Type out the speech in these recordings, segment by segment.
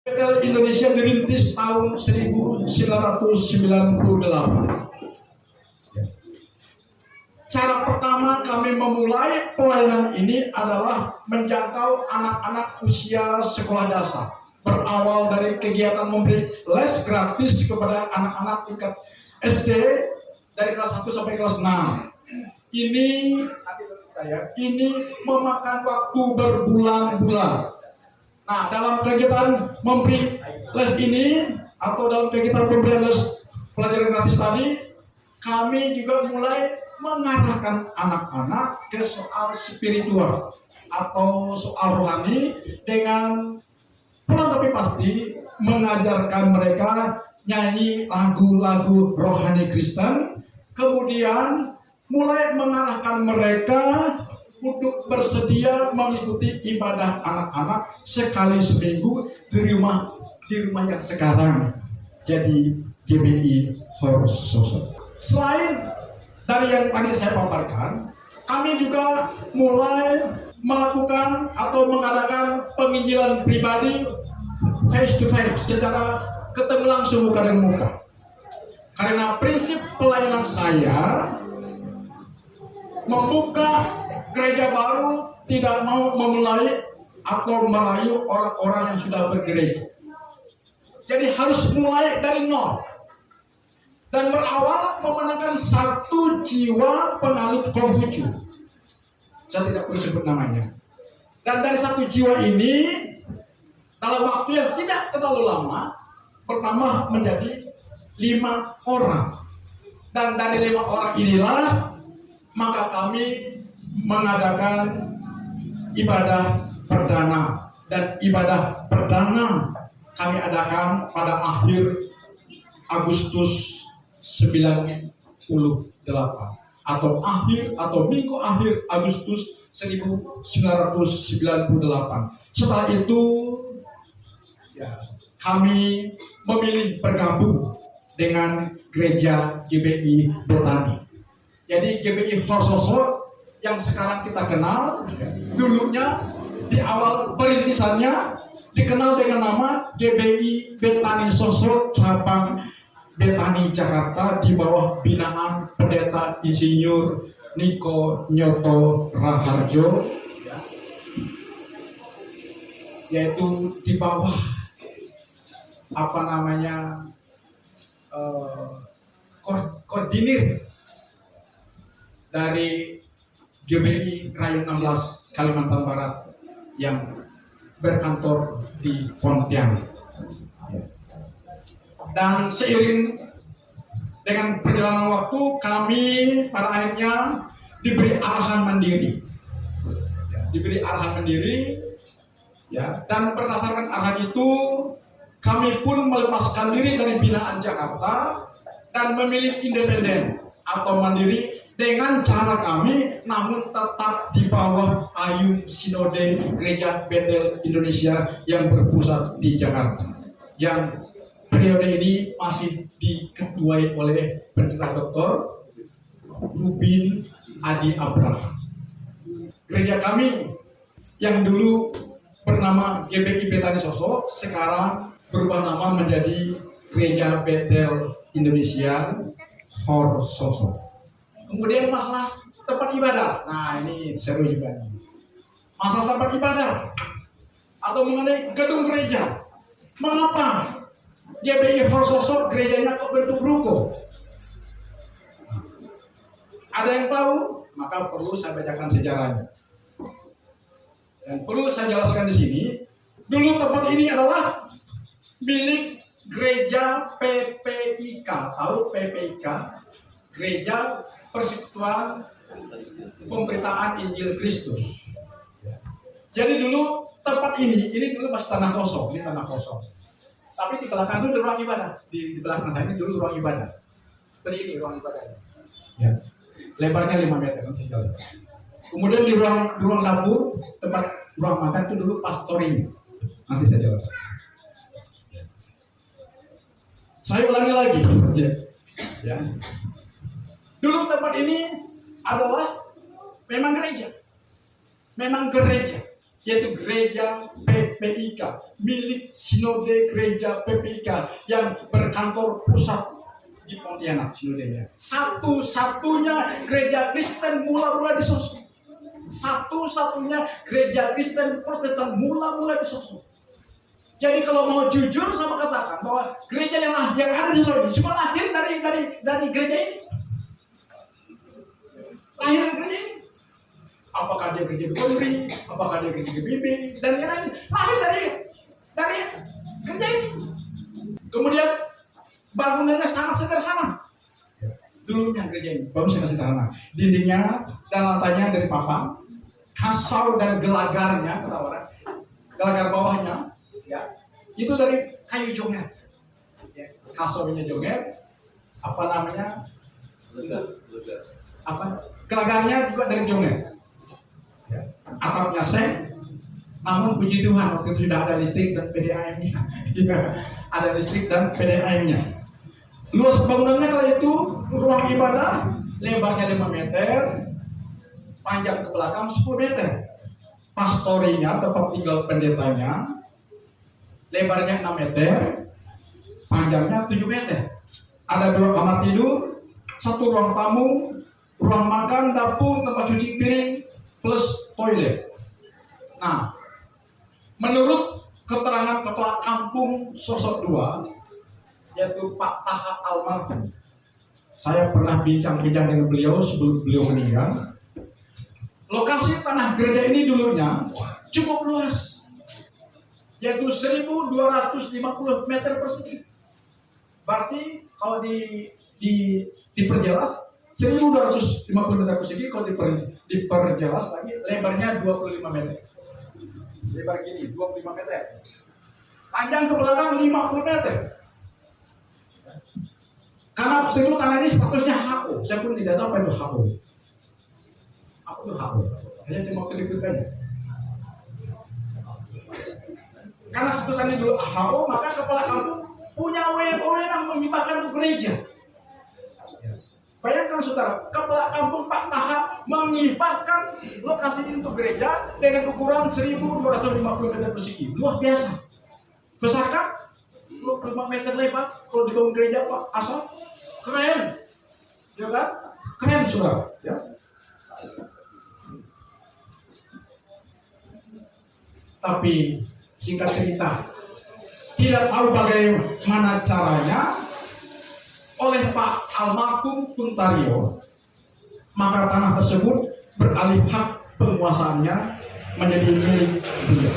Betel Indonesia dirintis tahun 1998. Cara pertama kami memulai pelayanan ini adalah menjangkau anak-anak usia sekolah dasar. Berawal dari kegiatan memberi les gratis kepada anak-anak tingkat SD dari kelas 1 sampai kelas 6. Ini memakan waktu berbulan-bulan. Nah, dalam kegiatan memberi les ini atau dalam kegiatan pemberian les pelajaran gratis tadi, kami juga mulai mengarahkan anak-anak ke soal spiritual atau soal rohani dengan pulang tapi pasti mengajarkan mereka nyanyi lagu-lagu rohani Kristen, kemudian mulai mengarahkan mereka untuk bersedia mengikuti ibadah anak-anak sekali seminggu di rumah yang sekarang jadi GBI Horsoso. Selain dari yang tadi saya paparkan, kami juga mulai melakukan atau mengadakan penginjilan pribadi face to face, secara ketemu langsung muka dengan muka. Karena prinsip pelayanan saya membuka gereja baru, tidak mau memulai atau merayu orang-orang yang sudah bergereja. Jadi harus mulai dari nol dan berawal memenangkan satu jiwa penganut Konghucu. Saya tidak perlu sebut namanya. Dan dari satu jiwa ini dalam waktu yang tidak terlalu lama bertambah menjadi 5 orang. Dan dari 5 orang inilah maka kami mengadakan ibadah perdana, dan ibadah perdana kami adakan pada akhir Agustus 98 atau minggu akhir Agustus 1998. Setelah itu kami memilih bergabung dengan gereja GBI Betani. Jadi GBI Horsoso yang sekarang kita kenal, dulunya di awal perintisannya dikenal dengan nama GBI Betani Soso cabang Betani Jakarta di bawah binaan Pendeta Insinyur Niko Nyoto Raharjo, yaitu di bawah koordinir dari GBI Rayon 16 Kalimantan Barat yang berkantor di Pontianak. Dan seiring dengan perjalanan waktu, kami pada akhirnya diberi arahan mandiri. Dan berdasarkan arahan itu, kami pun melepaskan diri dari binaan Jakarta dan memilih independen atau mandiri dengan cara kami, namun tetap di bawah payung Sinode Gereja Betel Indonesia yang berpusat di Jakarta. Yang periode ini masih diketuai oleh Pendeta Dr. Rubin Adi Abraham. Gereja kami yang dulu bernama GBI Betani Soso sekarang berubah nama menjadi Gereja Betel Indonesia Horsoso. Kemudian masalah tempat ibadah. Nah, ini seru juga nih. Masalah tempat ibadah atau mengenai gedung gereja. Mengapa GBI Horsoso gerejanya kok bentuk ruko? Ada yang tahu? Maka perlu saya bacakan sejarahnya. Dan perlu saya jelaskan di sini. Dulu tempat ini adalah milik gereja PPIK. Tahu PPIK? Gereja Persekutuan Pemberitaan Injil Kristus. Jadi dulu tempat ini dulu masih tanah kosong, ini tanah kosong. Tapi di belakang itu ruang ibadah. Di belakang saya ini dulu ruang ibadah. Seperti ini ruang ibadah. Ya. Lebarnya 5 meter. Kemudian di ruang dapur, tempat ruang makan itu dulu pastoring. Nanti saya jelaskan. Saya ulangi lagi. Ya. Dulu tempat ini adalah memang gereja, yaitu gereja PPIK, milik Sinode Gereja PPIK yang berkantor pusat di Pontianak, sinodenya. Satu-satunya gereja Kristen mula-mula di Sosok. Satu-satunya gereja Kristen Protestan mula-mula di Sosok. Jadi kalau mau jujur sama katakan bahwa gereja yang ada di Sosok semua lahir dari gereja ini. Lahir dari gereja ini. Apakah dia gereja di Pondri, apakah dia gereja di Bibi, dan yang lain. Lahir dari gereja ini. Kemudian bangunannya sangat sederhana. Dulunya gereja ini baru sangat sederhana. Dindingnya dan lantainya dari papan, kasau dan gelagarnya, kata orang, gelagar bawahnya, ya, itu dari kayu jonget. Ya, kasaunya jonget, apa namanya? Gelagarnya juga dari jonget. Ya, atapnya seng, namun puji Tuhan waktu itu sudah ada listrik dan PDAM-nya. Ya, ada listrik dan PDAM-nya. Luas bangunannya kala itu ruang ibadah lebarnya 5 meter, panjang ke belakang 10 meter. Pastorinya, tempat tinggal pendetanya, lebarnya 6 meter, panjangnya 7 meter. Ada 2 kamar tidur, 1 ruang tamu, ruang makan, dapur, tempat cuci piring, plus toilet. Nah, menurut keterangan Kepala Kampung Sosok 2, yaitu Pak Taha almarhum, saya pernah bincang-bincang dengan beliau sebelum beliau meninggal. Lokasi tanah gereja ini dulunya cukup luas, yaitu 1.250 meter persegi. Berarti kalau diperjelas 1.250 meter persegi, kalau diperjelas lagi lebarnya 25 meter. Lebar gini 25 meter. Panjang ke belakang 50 meter. Karena waktu itu tanah ini statusnya HO, saya pun tidak tahu apa itu HO. Apa itu HO? Saya cuma keliput aja. Karena statusnya dulu HO, maka kepala kampung punya wewenang menghibahkan untuk gereja. Bayangkan saudara, kepala kampung Pak Taha menghibahkan lokasi ini untuk gereja dengan ukuran 1.250 meter persegi. Luar biasa. Besar kan? 25 meter lebar. Kalau dibangun gereja Pak asal keren, ya kan? Keren saudara. Ya. Tapi singkat cerita, tidak tahu bagaimana caranya oleh Pak almarhum Kuntario, maka tanah tersebut beralih hak penguasaannya menjadi milik beliau.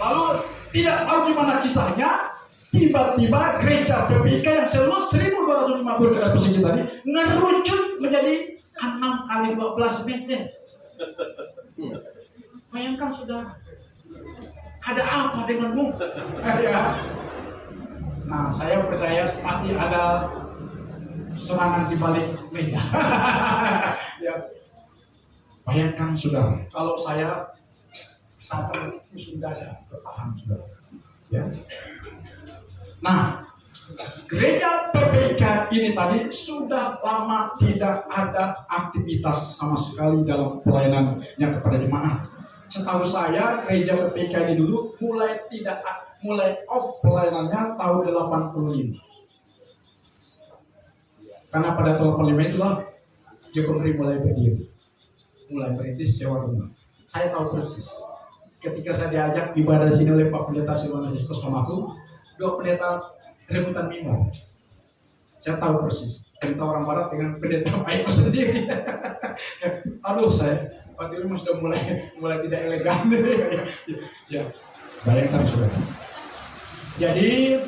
Lalu tidak tahu gimana kisahnya, tiba-tiba gereja PPIK yang seluas 1.250 meter persegi tadi ngerucut menjadi 6 kali 12 meter. Bayangkan saudara, ada apa denganmu? Ya. Nah, saya percaya pasti ada serangan di balik meja. Ya. Bayangkan saudara, kalau saya sampai sudah ada bertahan saudara. Ya. Nah, gereja PPIK ini tadi sudah lama tidak ada aktivitas sama sekali dalam pelayanannya kepada jemaat. Setahu saya gereja PPIK ini dulu mulai off pelayanannya tahun 85. Karena pada tahun 85 itulah Jokowi mulai berdiri, mulai merintis sewa rumah. Saya tahu persis. Ketika saya diajak ibadah di sini oleh Pak Pendeta Silwana Yesus Komaku, 2 pendeta rebutan mimbar. Saya tahu persis. Pendeta orang barat dengan pendeta Aiko sendiri. Aduh, saya waktu itu sudah mulai tidak elegan. Ya, bayangkan sudah. Jadi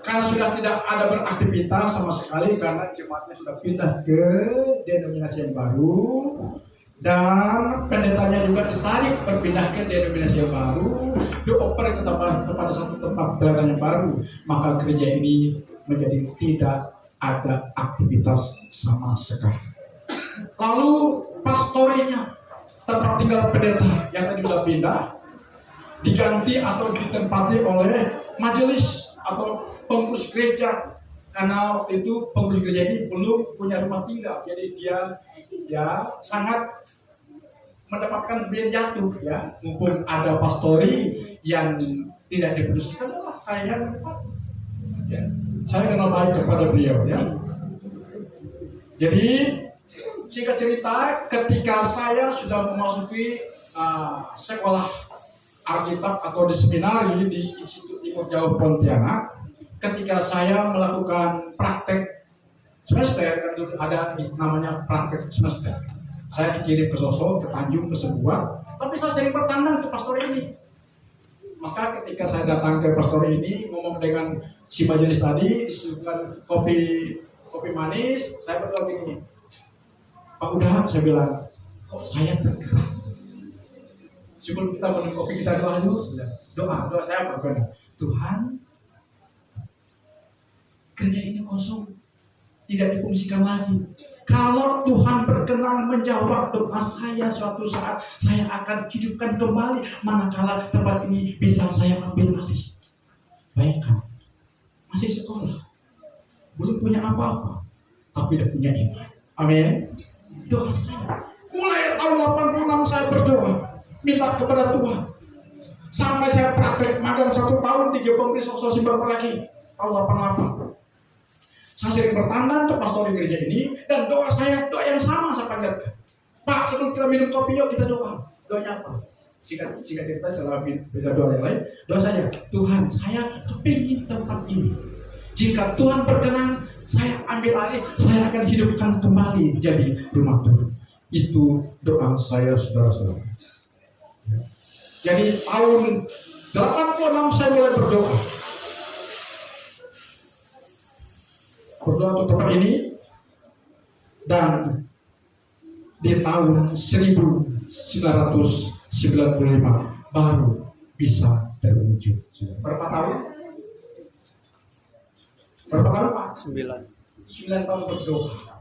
karena sudah tidak ada beraktivitas sama sekali karena jemaatnya sudah pindah ke denominasi yang baru dan pendetanya juga ditarik berpindah ke denominasi yang baru, dioper kepada satu tempat pelayanan yang baru, maka gereja ini menjadi tidak ada aktivitas sama sekali. Lalu pastorinya, tempat tinggal pendeta yang tadi sudah pindah, diganti atau ditempati oleh majelis atau pengurus gereja, karena waktu itu pengurus gereja ini belum punya rumah tinggal, jadi dia sangat mendapatkan biaya jatuh ya, maupun ada pastori yang tidak diputuskan, saya ya, saya kenal baik kepada beliau ya. Jadi singkat cerita, ketika saya sudah memasuki sekolah Alkitab atau di seminari di Institut Timur Jauh Pontianak, ketika saya melakukan praktek semester, ada namanya praktek semester. Saya dikirim ke Sosok, ke Tanjung, ke Sebuah, tapi saya sering bertandang ke pastor ini. Maka ketika saya datang ke pastor ini, ngomong dengan si majelis tadi, disuguhkan kopi manis, saya berdoa begini, Pak udah, saya bilang, kok saya tergerak. Sebelum kita minum kopi, kita doa dulu. Doa saya berdoa, Tuhan, gereja ini kosong, tidak difungsikan lagi. Kalau Tuhan berkenan menjawab doa saya, suatu saat saya akan hidupkan kembali, manakala tempat ini bisa saya ambil alih. Bayangkan, masih sekolah, belum punya apa-apa, tapi sudah punya iman. Amin. Doa saya, mulai tahun 86 saya berdoa, minta kepada Tuhan. Sampai saya praktek magang 1 tahun, 3 pemberi sosial simpan lagi, tahun 88. Saya sering bertandang ke pastor di gereja ini, dan doa saya, doa yang sama saya panjatkan. Pak, sebelum kita minum kopi, yuk kita doa. Doanya apa? Singkat cerita, setelah beda doa yang lain, doa saya, Tuhan, saya kepingin tempat ini. Jika Tuhan berkenan, saya ambil alih, saya akan hidupkan kembali menjadi rumah Tuhan. Itu doa saya, saudara-saudara. Jadi tahun 86 saya mulai berdoa. Berdoa untuk tempat ini, dan di tahun 1995 baru bisa terwujud. Berapa tahun? Berapa tahun Pak? 9 tahun berdoa.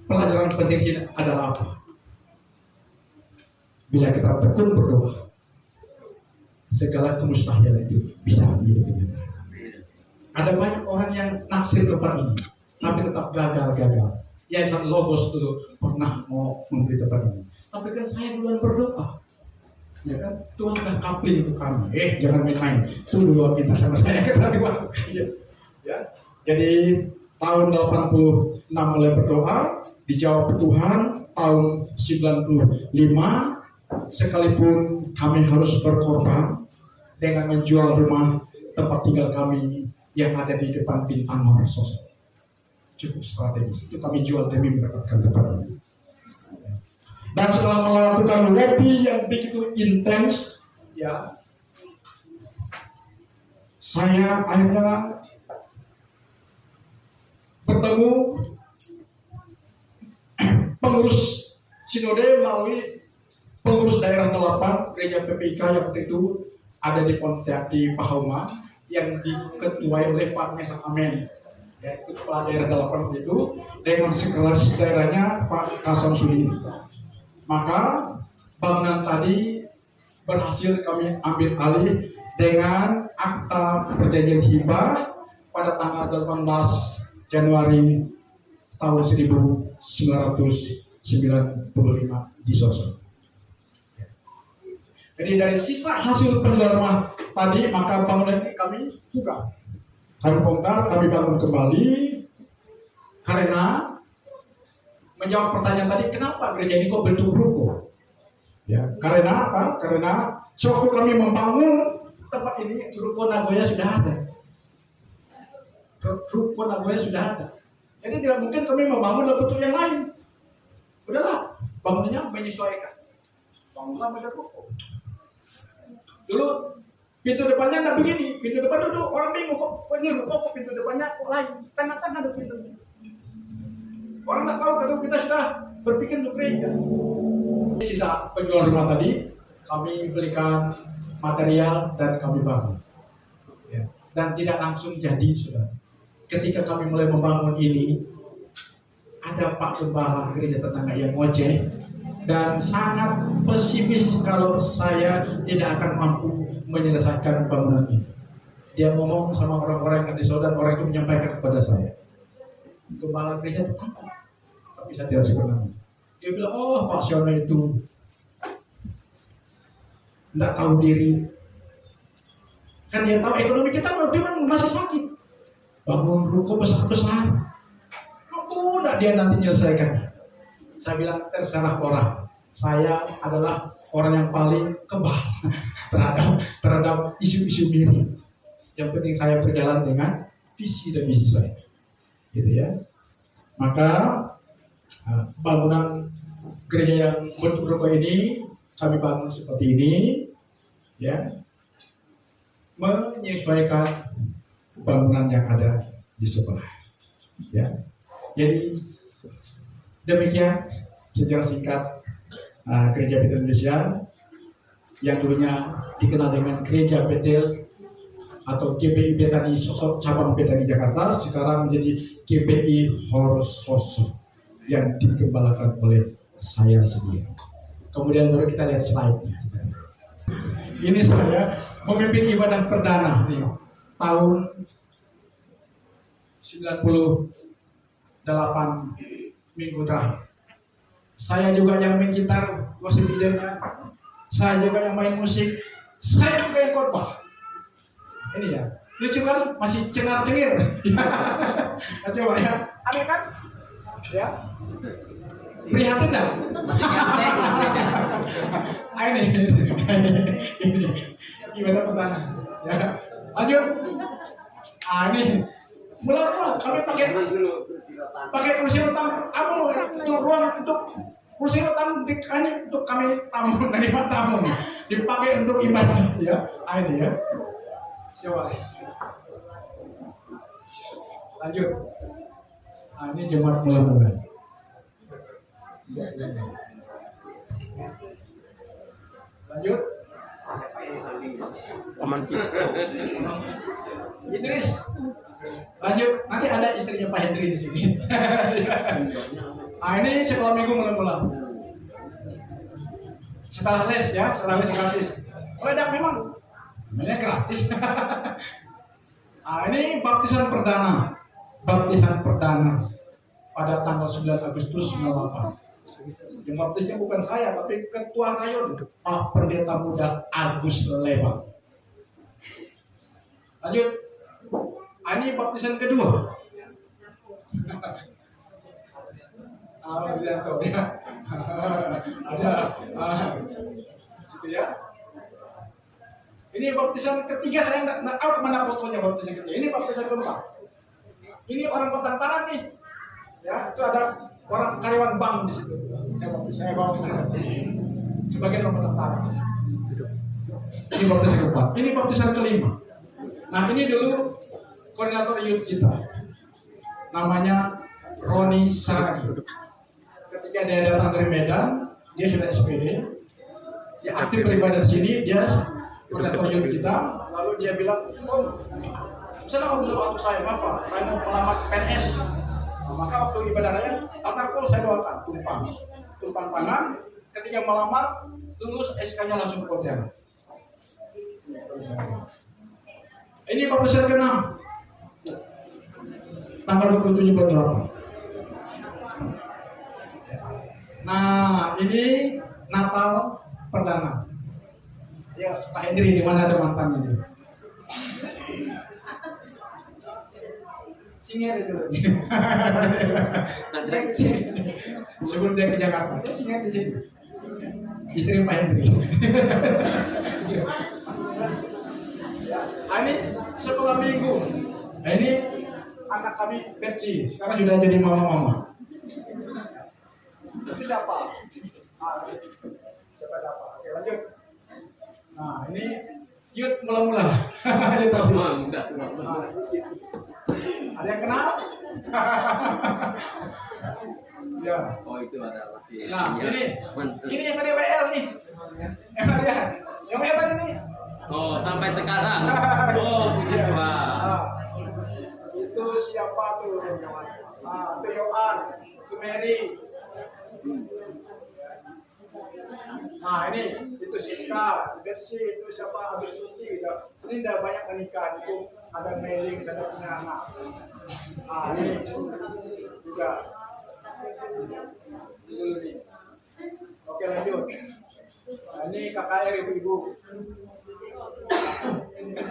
Pelajaran penting ini adalah apa? Bila kita tekun berdoa, segala kemustahilan itu bisa menjadi kenyataan. Ada banyak orang yang naksir tempat ini, tapi tetap gagal. Yayasan Logos dulu pernah mau memberi tempat ini, tapi kan saya duluan berdoa, ya kan? Tuhan dah kapling untuk kami. Jangan main-main. Itu dulu kita sama saya kita dua. Ya. Jadi tahun 86 mulai berdoa, dijawab Tuhan. Tahun 95, sekalipun kami harus berkorban dengan menjual rumah tempat tinggal kami yang ada di depan Bintang Sosok, cukup strategis. Itu kami jual demi mendapatkan tempat ini. Dan setelah melakukan lobby yang begitu intens, ya, saya akhirnya bertemu pengurus sinode melalui pengurus daerah 8 gereja PPIK yang waktu itu ada di Pontianak di Pahauman, yang diketuai oleh Pak Mesak Amen, yaitu kepala daerah 8 itu, dengan sekretaris daerahnya Pak Kasam Suli. Maka bangunan tadi berhasil kami ambil alih dengan akta perjanjian hibah pada tanggal 18 Januari tahun 1995 di Sosok. Jadi dari sisa hasil penjualan rumah tadi, maka bangunan ini kami buka, kami bongkar, kami bangun kembali, karena menjawab pertanyaan tadi, kenapa gereja ini kok bentuk ruko? Ya, karena apa? Karena sewaktu kami membangun tempat ini, ruko Nagoya sudah ada. Ruko Nagoya sudah ada. Jadi tidak mungkin kami membangun dalam bentuk yang lain. Udahlah, bangunannya menyesuaikan. Bangunlah menjadi ruko. Dulu pintu depannya nggak begini, pintu depan duduk, orang bingung kok ini kok pintu depannya kok lain, tengah-tengah ada pintunya. Orang nggak tahu kalau kita sudah berpikir untuk gereja. Sisa penjual rumah tadi, kami belikan material dan kami bangun. Ya. Dan tidak langsung jadi, sudah. Ketika kami mulai membangun ini, ada Pak Gembala gereja tetangga yang ngojek, dan sangat pesimis kalau saya tidak akan mampu menyelesaikan bangunan ini. Dia ngomong sama orang-orang yang di saudara, orang itu menyampaikan kepada saya, Gembala gereja tetangga, tapi saya tidak sebenarnya. Dia bilang, oh Pak Siono itu nggak tahu diri. Kan dia tahu ekonomi kita memang masih sakit. Bangun ruko besar-besar. Udah dia nanti menyelesaikan. Saya bilang terserah orang. Saya adalah orang yang paling kebal terhadap isu-isu miring. Yang penting saya berjalan dengan visi dan misi saya. Gitu ya. Maka bangunan gereja yang bentuk ruko ini kami bangun seperti ini, ya, menyesuaikan bangunan yang ada di sebelah. Ya, jadi demikian sejarah singkat Gereja Betel Indonesia yang dulunya dikenal dengan Gereja Betel atau GPI Betani Sosok cabang Betani Jakarta, sekarang menjadi GPI Horsoso yang dikembangkan oleh saya sendiri. Kemudian baru kita lihat slide-nya. Ini saya memimpin ibadah perdana nih, tahun 98 minggu terakhir. Saya juga yang main gitar, worship leader-nya. Saya juga yang main musik. Saya juga yang khotbah. Ini ya, lucu kan? Masih cengar-cengir. Coba ya, aneh kan? Ya, prihatin dah. Ini gimana pertanyaan? Ya, lanjut. Ini mulai kami pakai kursi rotan. Apa untuk ruang untuk kursi rotan ini untuk kami tamu menerima tamu, dipakai untuk ibadah. Ya, ini ya. Coba. Lanjut. Ini jemaat mula-mula. Lanjut. Idris. Lanjut. Nanti ada istrinya Pak Hendri di sini. Ini sekolah minggu mula-mula. Setelah les ya, setelah les gratis. Meledak memang. Namanya gratis. Ini baptisan perdana. Baptisan perdana pada tanggal 9 Agustus 98. Yang baptisnya bukan saya, tapi Ketua Rayon, Pak Pendeta Muda Agus Lewat. Lanjut. Ini baptisan kedua. Lihat ya. Ada, gitu ya. Ini baptisan ketiga, saya nggak tahu kemana fotonya baptisan ketiga. Ini baptisan kedua. Ini orang Batang Tanah nih. Ya, itu ada orang karyawan bank di situ. Saya bawa sebagian orang Batang Tanah. Ini baptisan keempat. Ini baptisan kelima. Nah, ini dulu koordinator youth kita. Namanya Roni Saragi. Ketika dia datang dari Medan, dia sudah SPD. Dia aktif beribadah di sini, dia koordinator youth kita. Lalu dia bilang, misalnya waktu waktu saya, Bapak, saya mau melamar PNS. Nah, maka waktu ibadah raya, altar-call saya doakan, tumpang tangan. Ketika melamar, lulus SK-nya langsung ke Pontianak. Ini baptisan ke-6, tanggal 27 bulan 8. Nah, ini Natal perdana. Ya, Pak Hendri, di mana ada mantannya itu? Singer itu. Sebelum dia ke Jakarta, dia singer di sini. Istri Pak Hendri. Ini sekolah minggu. Nah, ini anak kami Betsy, sekarang sudah jadi mama-mama. Itu siapa? Siapa? Oke, lanjut. Nah, ini youth mula-mula. Ada yang kenal? Ya. Oh, itu ada masih. Nah, ini yang tadi WL nih. Yang WL tadi nih. Oh, sampai sekarang. Oh, begitu, Pak. Itu siapa tuh? Itu Yohan, itu Mary. Nah, ini itu Siska, Betsy, itu siapa? Agus Suci. Ini udah banyak menikah. Itu ada mailing, ada punya anak. Nah, ini juga Dulu nih. Oke lanjut. Nah, ini KKR ibu-ibu.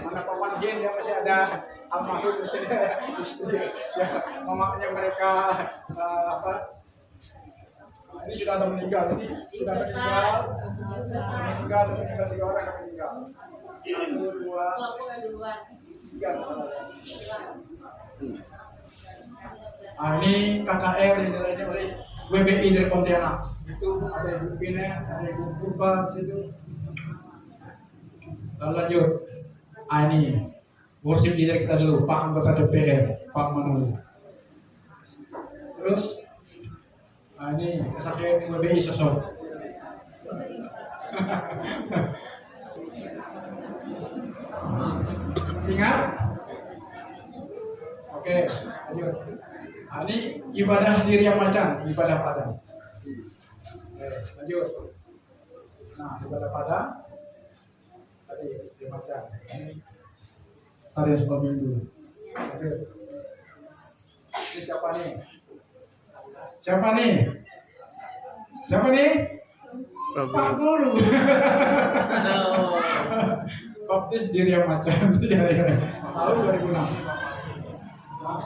Mana Paman Jin ya masih ada almarhum di sini. Ya, mamanya mereka apa? Nah, ini sudah ada meninggal, ini sudah ada meninggal 3 orang yang meninggal. 1, 2, 3. Nah, ini KKR yang nilainya oleh WBI dari Pontianak. Itu ada Ibu Pina, ada Ibu Purba di situ. Lalu lanjut. Ah, ini worship leader kita dulu, Pak anggota DPR, Pak Manul. Terus, nah ini kesaktian WBI sosok. Ingat? Oke, lanjut. Nah, ini ibadah sendiri yang macan, ibadah padang. Oke, lanjut. Nah, ibadah padang. Tadi di macan. Hari sekolah minggu. Lanjut. Ini siapa nih? Siapa nih? Siapa nih? Pak Guru. Aduh. Baptis diri yang macan. Tahun 2006. Nah,